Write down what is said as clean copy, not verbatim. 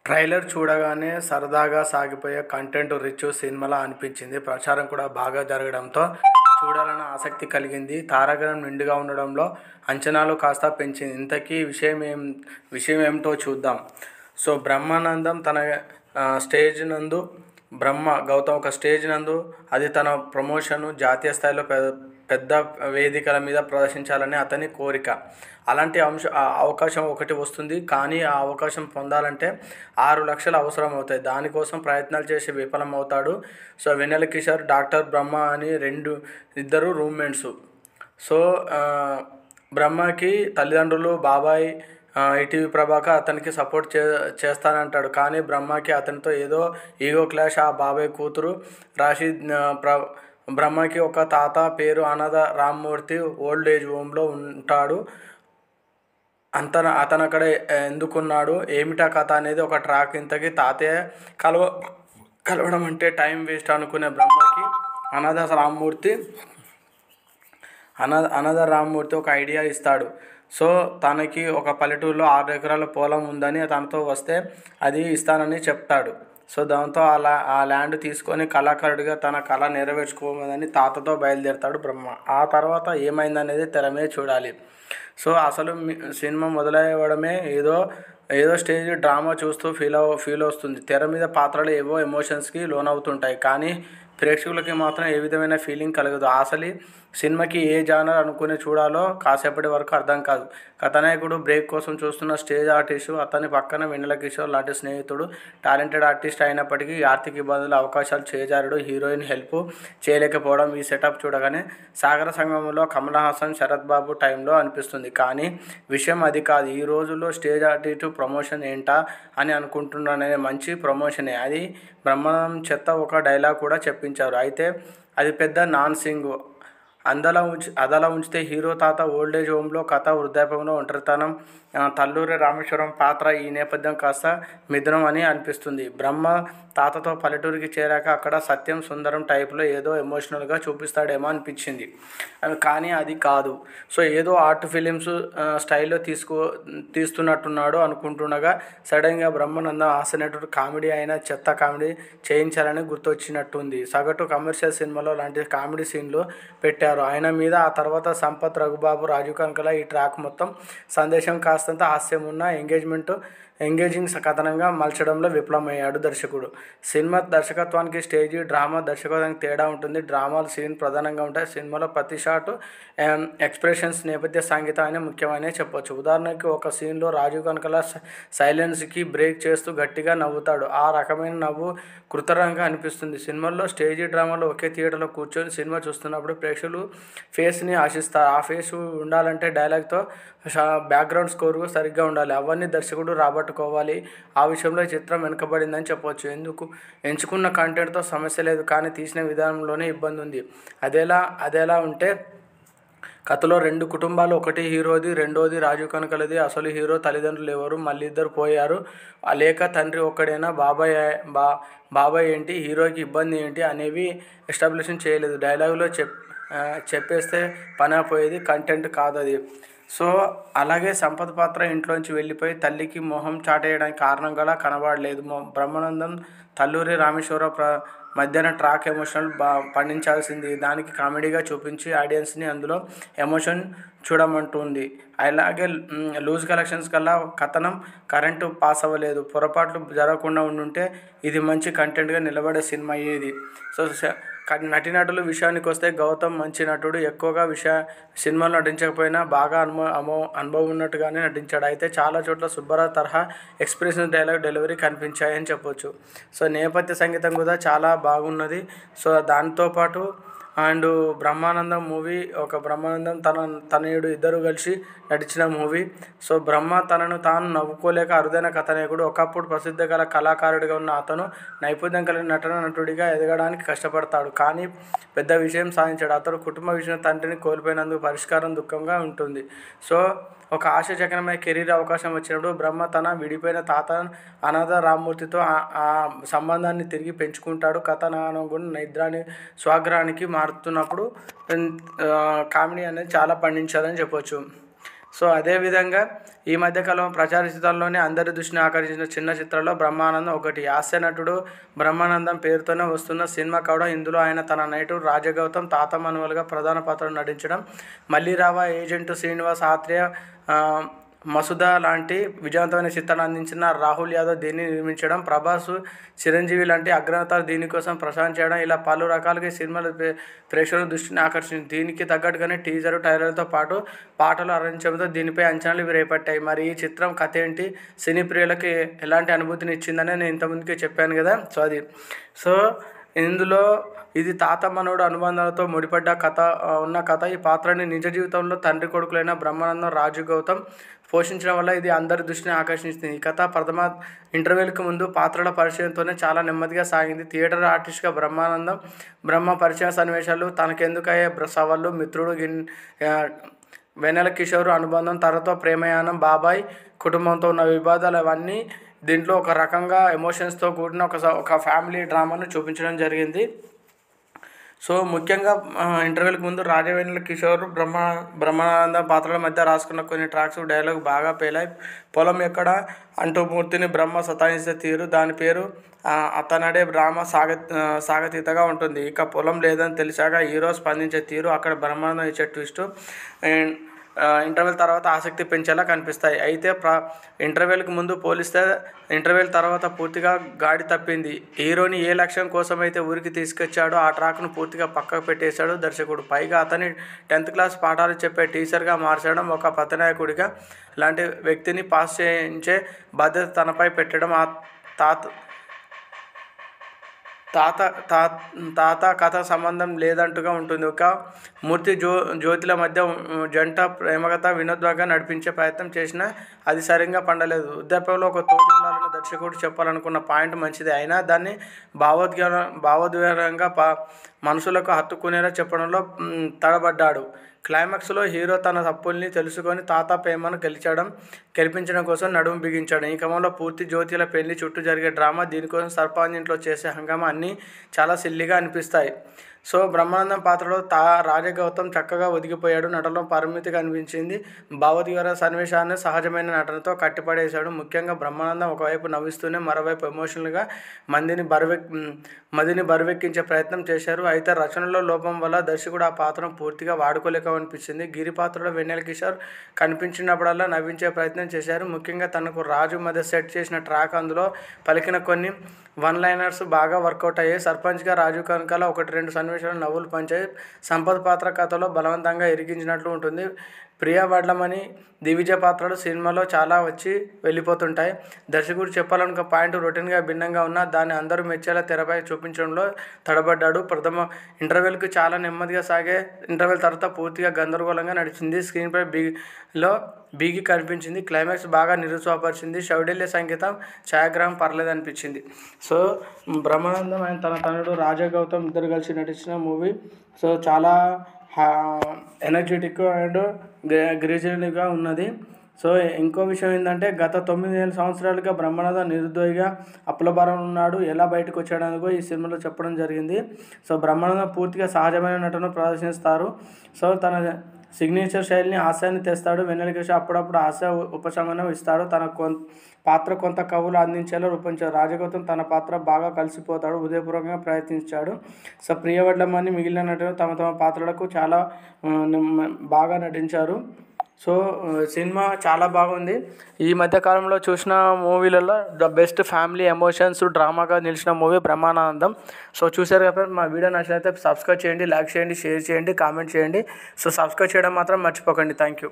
Trailer చూడగానే సరదాగా సాగిపోయే కంటెంట్ రిచ్ సినిమాలా అనిపించింది. ప్రచారం కూడా బాగా జరగడంతో చూడాలన్న ఆసక్తి కలిగింది. తారాగణం నిండుగా ఉండడంలో అంచనాలు కాస్త పెంచింది. ఇంతకీ విషయం ఏమిటో చూద్దాం. బ్రహ్మానందం తన స్టేజ్ నందు గౌతమ్ ఒక స్టేజ్ నందు అది తన ప్రమోషను జాతీయ స్థాయిలో పెద్ద వేదికల మీద ప్రదర్శించాలని అతని కోరిక. అలాంటి అవకాశం ఒకటి వస్తుంది. కానీ ఆ అవకాశం పొందాలంటే 6 లక్షలు అవసరమవుతాయి. దానికోసం ప్రయత్నాలు చేసి విఫలమవుతాడు. వెన్నెల కిషోర్, డాక్టర్ బ్రహ్మ అని ఇద్దరు రూమ్మేట్స్. సో బ్రహ్మకి తల్లిదండ్రులు, బాబాయ్ ఈటీవీ ప్రభాకర్ అతనికి సపోర్ట్ చేస్తానంటాడు. కానీ బ్రహ్మకి అతనితో ఏదో ఈగో క్లాష్. ఆ బాబాయ్ కూతురు రాషిద్ బ్రహ్మకి ఒక తాత పేరు అనాథ రామ్మూర్తి ఓల్డ్ ఏజ్ హోమ్లో ఉంటాడు. అతను అక్కడ ఎందుకున్నాడు, ఏమిటా కథ అనేది ఒక ట్రాక్. ఇంతకీ తాతయ్య కలవడం అంటే టైం వేస్ట్ అనుకునే బ్రహ్మకి అనాథ రామ్మూర్తి ఒక ఐడియా ఇస్తాడు. తనకి ఒక పల్లెటూరులో 6 ఎకరాల పొలం ఉందని, తనతో వస్తే అది ఇస్తానని చెప్తాడు. దాంతో ఆ ల్యాండ్ తీసుకొని కళాకారుడిగా తన కళ నెరవేర్చుకోమని తాతతో బయలుదేరతాడు బ్రహ్మ. ఆ తర్వాత ఏమైందనేది తెర మీద చూడాలి. అసలు సినిమా మొదలవ్వడమే ఏదో స్టేజ్ డ్రామా చూస్తూ ఫీల్ వస్తుంది. తెర మీద పాత్రలు ఏవో ఎమోషన్స్కి లోనవుతుంటాయి. కానీ ప్రేక్షకులకి మాత్రం ఏ విధమైన ఫీలింగ్ కలగదు. అసలు సినిమాకి ఏ జానర్ అనుకుని చూడాలో కాసేపటి వరకు అర్థం కాదు. కథానాయకుడు బ్రేక్ కోసం చూస్తున్న స్టేజ్ ఆర్టిస్టు, అతని పక్కన వెన్నెల కిషోర్ లాంటి స్నేహితుడు టాలెంటెడ్ ఆర్టిస్ట్ అయినప్పటికీ ఆర్థిక ఇబ్బందులు, అవకాశాలు చేజారుడు, హీరోయిన్ హెల్ప్ చేయలేకపోవడం. ఈ సెటప్ చూడగానే సాగర సంగమంలో కమల్ హాసన్, శరత్ బాబు టైంలో అనిపిస్తుంది. కానీ విషయం అది కాదు. ఈ రోజుల్లో స్టేజ్ ఆర్టిస్టు ప్రమోషన్ ఏంటా అని అనుకుంటున్నానే. మంచి ప్రమోషనే అది. బ్రహ్మానందం చెత్త ఒక డైలాగ్ కూడా చెప్పించారు. అయితే అది పెద్ద నాన్ సింగ్. అదలా ఉంచితే హీరో తాత ఓల్డేజ్ హోమ్లో కథ, వృద్ధాప్యంలో ఒంటరితనం, తల్లూరి రామేశ్వరం పాత్ర ఈ నేపథ్యం కాస్త మిథునం అని అనిపిస్తుంది. బ్రహ్మ తాతతో పల్లెటూరికి చేరాక అక్కడ సత్యం, సుందరం టైప్లో ఏదో ఎమోషనల్గా చూపిస్తాడేమో అనిపించింది. కానీ అది కాదు. ఏదో ఆర్ట్ ఫిలిమ్స్ స్టైల్లో తీస్తున్నట్టున్నాడు అనుకుంటుండగా సడన్గా బ్రహ్మానందం హాస్యనటుడు కామెడీ అయినా చెత్త కామెడీ చేయించాలని గుర్తొచ్చినట్టుంది. సగటు కమర్షియల్ సినిమాలో లాంటి కామెడీ సీన్లు పెట్టారు ఆయన మీద. ఆ తర్వాత సంపత్, రఘుబాబు, రాజీవ్ కనకాల ఈ ట్రాక్ మొత్తం సందేశం కాస్తంత హాస్యం ఉన్న ఎంగేజింగ్ కథనంగా మలచడంలో విఫలమయ్యాడు దర్శకుడు. సినిమా దర్శకత్వానికి స్టేజీ డ్రామా దర్శకత్వానికి తేడా ఉంటుంది. డ్రామాలు సీన్ ప్రధానంగా ఉంటాయి. సినిమాలో ప్రతి షాట్ ఎక్స్ప్రెషన్స్, నేపథ్య సంగీతం అనే ముఖ్యమనే చెప్పొచ్చు. ఉదాహరణకి ఒక సీన్లో రాజీవ్ కనకాల సైలెన్స్కి బ్రేక్ చేస్తూ గట్టిగా నవ్వుతాడు. ఆ రకమైన నవ్వు కృతరంగా అనిపిస్తుంది. సినిమాల్లో స్టేజీ డ్రామాలో ఒకే థియేటర్లో కూర్చొని సినిమా చూస్తున్నప్పుడు ప్రేక్షకులు ఫేస్ని ఆశిస్తారు. ఆ ఫేస్ ఉండాలంటే డైలాగ్తో బ్యాక్గ్రౌండ్ స్కోర్ సరిగ్గా ఉండాలి. అవన్నీ దర్శకుడు రాబట్టుకోవాలి. ఆ విషయంలో చిత్రం వెనుకబడిందని చెప్పవచ్చు. ఎంచుకున్న కంటెంట్తో సమస్య లేదు, కానీ తీసిన విధానంలోనే ఇబ్బంది ఉంది. అదెలా ఉంటే కథలో 2 కుటుంబాలు, ఒకటి హీరోది, రెండోది రాజీవ్ కనకాలది. అసలు హీరో తల్లిదండ్రులు ఎవరు, మళ్ళీ ఇద్దరు పోయారు, లేక తండ్రి ఒక్కడేనా, బాబాయ్ ఏంటి, హీరోకి ఇబ్బంది ఏంటి అనేవి ఎస్టాబ్లిష్ చేయలేదు. డైలాగులో చెప్పేస్తే పని అయిపోయేది. కంటెంట్ కాదది. అలాగే సంపత్ పాత్ర ఇంట్లోంచి వెళ్ళిపోయి తల్లికి మొహం చాటేయడానికి కారణం గల కనబడలేదు. బ్రహ్మానందం, తల్లూరి రామేశ్వర మధ్యాహ్న ట్రాక్ ఎమోషనల్ పండించాల్సింది. దానికి కామెడీగా చూపించి ఆడియన్స్ని అందులో ఎమోషన్ చూడమంటుంది. అలాగే లూజ్ కలెక్షన్స్ కల్లా కథనం కరెంటు పాస్ అవ్వలేదు. పొరపాట్లు జరగకుండా ఉండుంటే ఇది మంచి కంటెంట్గా నిలబడే సినిమా అయ్యేది. నటీనటుల విషయానికి వస్తే గౌతమ్ మంచి నటుడు. ఎక్కువగా సినిమాలో నటించకపోయినా బాగా అనుభవం ఉన్నట్టుగానే నటించాడు. అయితే చాలా చోట్ల సుబ్బరాజ్ తరహా ఎక్స్ప్రెషన్, డైలాగ్ డెలివరీ కనిపించాయని చెప్పొచ్చు. నేపథ్య సంగీతం కూడా చాలా బాగున్నది. దాంతోపాటు బ్రహ్మానందం తనయుడు ఇద్దరు కలిసి నటించిన మూవీ. బ్రహ్మ తనను తాను నవ్వుకోలేక అరుదైన కథానాయకుడు. ఒకప్పుడు ప్రసిద్ధి గల కళాకారుడిగా ఉన్న అతను నైపుణ్యం కలిగిన నటుడిగా ఎదగడానికి కష్టపడతాడు. కానీ పెద్ద విజయం సాధించాడు. అతడు కుటుంబ విషయం, తండ్రిని కోల్పోయినందుకు పరిష్కారం దుఃఖంగా ఉంటుంది. ఒక ఆశాజనకమైన కెరీర్ అవకాశం వచ్చినప్పుడు బ్రహ్మ తన విడిపోయిన తాత అనాథ రామ్మూర్తితో ఆ సంబంధాన్ని తిరిగి పెంచుకుంటాడు. కథనానుగుణ నిద్రాన్ని స్వగ్రహానికి మారుతున్నప్పుడు కామెడీ అనేది చాలా పండించాలని చెప్పొచ్చు. సో అదేవిధంగా ఈ మధ్యకాలం ప్రచార చిత్రాల్లోనే అందరి దృష్టిని ఆకర్షించిన చిన్న చిత్రాల్లో బ్రహ్మానందం ఒకటి. హాస్య నటుడు బ్రహ్మానందం పేరుతోనే వస్తున్న సినిమా కావడం, ఇందులో ఆయన తన నటుడు రాజగౌతమ్ తాత మనవలుగా ప్రధాన పాత్రలు నటించడం, మల్లీరావ, ఏజెంట్ శ్రీనివాస్, ఆత్రేయ, మసుదా లాంటి విజయవంతమైన చిత్రాన్ని అందించిన రాహుల్ యాదవ్ దీన్ని నిర్మించడం, ప్రభాస్, చిరంజీవి లాంటి అగ్రనేతలు దీనికోసం ప్రసారం చేయడం, ఇలా పలు రకాలుగా ఈ సినిమాలు ప్రేక్షకుల దృష్టిని ఆకర్షించింది. దీనికి తగ్గట్టుగానే టీజర్, ట్రైలర్తో పాటు పాటలు అందించడంతో దీనిపై అంచనాలు రేపట్టాయి. మరి ఈ చిత్రం కథ ఏంటి, సినీ ప్రియులకి ఎలాంటి అనుభూతిని ఇచ్చిందని నేను ఇంతకుముందుకే చెప్పాను కదా. సో ఇందులో ఇది తాత మనవడు అనుబంధాలతో ముడిపడ్డ కథ. ఈ పాత్రని నిజ జీవితంలో తండ్రి కొడుకులైన బ్రహ్మానందం, రాజు గౌతమ్ పోషించడం వల్ల ఇది అందరి దృష్టిని ఆకర్షించింది. ఈ కథ ప్రథమ ఇంటర్వెల్కి ముందు పాత్రల పరిచయంతోనే చాలా నెమ్మదిగా సాగింది. థియేటర్ ఆర్టిస్ట్గా బ్రహ్మ పరిచయ సన్నివేశాలు, తనకెందుకయ్యే సవాళ్ళు, మిత్రుడు వెన్నెల కిషోర్ అనుబంధం, తనతో ప్రేమయానం, బాబాయ్ కుటుంబంతో ఉన్న వివాదాలు, అవన్నీ దీంట్లో ఒక రకంగా ఎమోషన్స్తో కూడిన ఒక ఫ్యామిలీ డ్రామాను చూపించడం జరిగింది. సో ముఖ్యంగా ఇంటర్వెల్కి ముందు వెన్నెల కిషోర్ బ్రహ్మానందం పాత్రల మధ్య రాసుకున్న కొన్ని ట్రాక్స్, డైలాగ్ బాగా పేలాయి. పొలం ఎక్కడ అంటూ మూర్తిని బ్రహ్మ సతాయించే తీరు, దాని పేరు అతనడే డ్రామా సాగతీతగా ఉంటుంది. ఇక పొలం లేదని తెలిసాక హీరో స్పందించే తీరు, అక్కడ బ్రహ్మానందం ఇచ్చే ట్విస్ట్ ఇంటర్వెల్ తర్వాత ఆసక్తి పెంచేలా కనిపిస్తాయి. అయితే ఇంటర్వెల్కి ముందు పోలిస్తే ఇంటర్వెల్ తర్వాత పూర్తిగా గాడి తప్పింది. హీరోని ఏ లక్ష్యం కోసమైతే ఊరికి తీసుకొచ్చాడో ఆ ట్రాక్ను పూర్తిగా పక్కకు పెట్టేశాడు దర్శకుడు. పైగా అతని 10th క్లాస్ పాఠాలు చెప్పే టీచర్గా మార్చడం, ఒక ప్రతినాయకుడిగా లాంటి వ్యక్తిని పాస్ చేయించే బాధ్యత తనపై పెట్టడం తాత కథ సంబంధం లేదంటుగా ఉంటుంది. ఒక మూర్తి జ్యోతిల మధ్య జంట ప్రేమకథ వినోద్వంగా నడిపించే ప్రయత్నం చేసినా అది సరిగ్గా పండలేదు. వృద్ధాప్యంలో ఒక తోడు ఉండాలని దర్శకుడు చెప్పాలనుకున్న పాయింట్ మంచిదే, అయినా దాన్ని భావోద్వేగంగా మనసులకు హత్తుకునేలా చెప్పడంలో తడబడ్డాడు. క్లైమాక్స్లో హీరో తన తప్పుల్ని తెలుసుకొని తాత ప్రేమను గెలిపించడం కోసం నడుము బిగించాడు. ఈ క్రమంలో పూర్తి జ్యోతిల పెళ్లి చుట్టూ జరిగే డ్రామా, దీనికోసం సర్పంచ్ ఇంట్లో చేసే హంగామా అన్నీ చాలా సిల్లీగా అనిపిస్తాయి. సో బ్రహ్మానందం పాత్రలో రాజగౌతమ్ చక్కగా ఒదిగిపోయాడు. నటనలో పరిమితిగా అనిపించింది. భావోద్వేగ సన్నివేశాన్ని సహజమైన నటనతో కట్టిపడేశాడు. ముఖ్యంగా బ్రహ్మానందం ఒకవైపు నవ్విస్తూనే మరోవైపు ఎమోషనల్గా మదిని బరువెక్కించే ప్రయత్నం చేశారు. అయితే రచనలో లోపం వల్ల దర్శకుడు ఆ పాత్రను పూర్తిగా వాడుకోలేకనిపించింది. గిరి పాత్రలో వెన్నెల కిషోర్ కనిపించినప్పుడల్లా నవ్వించే ప్రయత్నం చేశారు. ముఖ్యంగా తనకు రాజు మధ్య సెట్ చేసిన ట్రాక్, అందులో పలికిన కొన్ని వన్ లైనర్స్ బాగా వర్కౌట్ అయ్యాయి. సర్పంచ్గా రాజు కనుకల 1-2 సన్నివేశాలు నవ్వులు పంచాయి. సంపత్ పాత్ర కథలో బలవంతంగా ఇరికించినట్లు ఉంటుంది. ప్రియా వడ్లమణి, దివిజ పాత్రలు సినిమాలో చాలా వచ్చి వెళ్ళిపోతుంటాయి. దర్శకుడు చెప్పాలనుకున్న పాయింట్ రొటీన్గా భిన్నంగా ఉన్నా దాన్ని అందరూ మెచ్చేలా తెరపై చూపించడంలో తడబడ్డాడు. ప్రథమ ఇంటర్వెల్కు చాలా నెమ్మదిగా సాగే ఇంటర్వెల్ తర్వాత పూర్తిగా గందరగోళంగా నడిచింది. స్క్రీన్పై బీగి కనిపించింది. క్లైమాక్స్ బాగా నిరుత్సాహపరిచింది. శౌడల్య సంగీతం, ఛాయాగ్రహం పర్లేదనిపించింది. సో బ్రహ్మానందం అండ్ తన తనయుడు రాజా గౌతమ్ ఇద్దరు కలిసి నటించిన మూవీ. సో చాలా ఎనర్జెటిక్ అండ్ గ్రేజరీగా ఉన్నది. సో ఇంకో విషయం ఏంటంటే, గత 9 సంవత్సరాలుగా బ్రహ్మానందం నిరుద్యోగిగా అప్పులభారం ఉన్నాడు. ఎలా బయటకు వచ్చాడనుకో ఈ సినిమాలో చెప్పడం జరిగింది. సో బ్రహ్మానందం పూర్తిగా సహజమైన నటన ప్రదర్శిస్తారు. సో తన సిగ్నేచర్ శైలిని హాస్యాన్ని తెస్తాడు. వెన్నెల కిషోర్ అప్పుడప్పుడు హాస్య ఉపశమనం ఇస్తాడు. తన పాత్ర కొంత కవులు అందించేలా రూపొందించాడు. రాజగౌతమ్ తన పాత్ర బాగా కలిసిపోతాడు, హృదయపూర్వకంగా ప్రయత్నించాడు. సో ప్రియవడ్లమని మిగిలిన నటులు తమ పాత్రలకు చాలా బాగా నటించారు. సో సినిమా చాలా బాగుంది. ఈ మధ్యకాలంలో చూసిన మూవీలలో ద బెస్ట్ ఫ్యామిలీ ఎమోషన్స్ డ్రామాగా నిలిచిన మూవీ బ్రహ్మానందం. సో చూసారు కదా, మా వీడియో నచ్చినట్లయితే సబ్స్క్రైబ్ చేయండి, లైక్ చేయండి, షేర్ చేయండి, కామెంట్ చేయండి. సో సబ్స్క్రైబ్ చేయడం మాత్రం మర్చిపోకండి. Thank you.